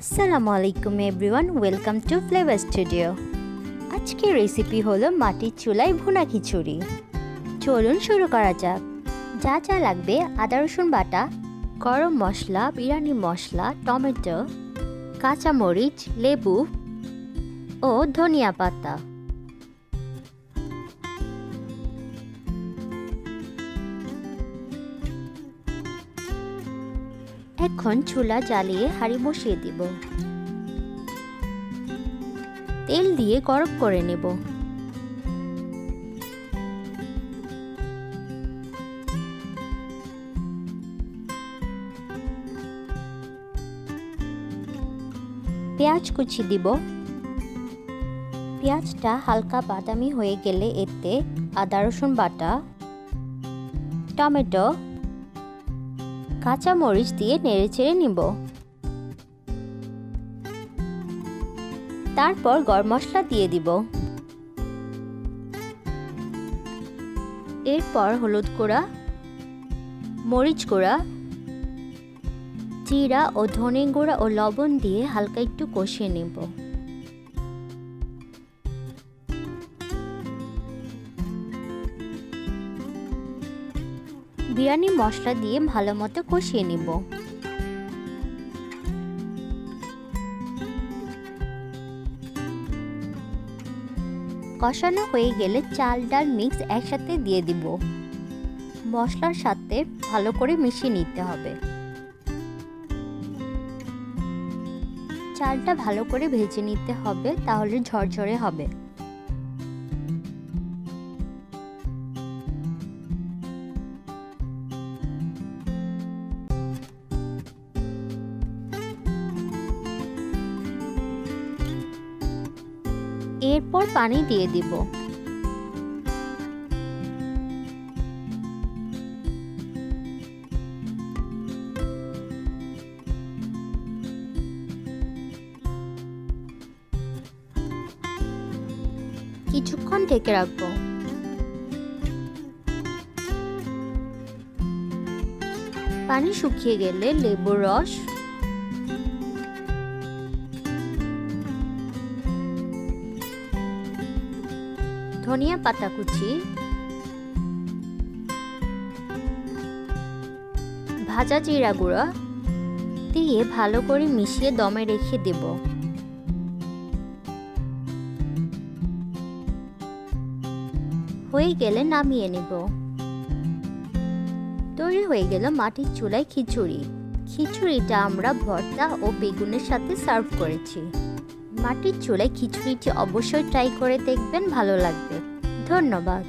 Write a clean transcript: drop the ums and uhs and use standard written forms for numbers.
আসসালামু আলাইকুম everyone, welcome to flavour studio. আজকের রেসিপি হলো মাটির চুলায় ভুনা খিচুড়ি। চলুন শুরু করা যাক। যা যা লাগবে: আদা রসুন বাটা, গরম মশলা, বিরিয়ানি মশলা, টমেটো, কাঁচামরিচ, লেবু ও ধনিয়া পাতা। এখন চুলা জ্বালিয়ে হাঁড়ি বসিয়ে দিব। তেল দিয়ে গরম করে নেব। পেঁয়াজ কুচি দিব। পেঁয়াজটা হালকা বাদামি হয়ে গেলে এতে আদা রসুন বাটা, টমেটো, কাঁচামরিচ দিয়ে নেড়েচেড়ে নিব। তারপর গরম মশলা দিয়ে দিব। এরপর হলুদ গুঁড়া, মরিচ গুঁড়া, জিরা ও ধনে গুঁড়া ও লবণ দিয়ে হালকা একটু কষিয়ে নেব। বিরিয়ানি মশলা দিয়ে ভালো মতো কষিয়ে নিব। কষানো হয়ে গেলে চাল ডাল মিক্স একসাথে দিয়ে দিব। মশলার সাথে ভালো করে মিশিয়ে নিতে হবে। চালটা ভালো করে ভেজে নিতে হবে, তাহলে ঝরঝরে হবে। এরপর পানি দিয়ে দিব। কিছুক্ষণ ঢেকে রাখবো। পানি শুকিয়ে গেলে লেবুর রস, ধনিয়া পাতা কুচি, ভাজা জিরা গুঁড়া দিয়ে ভালো করে মিশিয়ে দমে রেখে দেব। হয়ে গেলে নামিয়ে নেব। তৈরি হয়ে গেল মাটির চুলায় খিচুড়ি। খিচুড়িটা আমরা ভর্তা ও বেগুনের সাথে সার্ভ করেছি। মাটির চুলায় খিচুড়িটি অবশ্যই ট্রাই করে দেখবেন, ভালো লাগবে। ধন্যবাদ।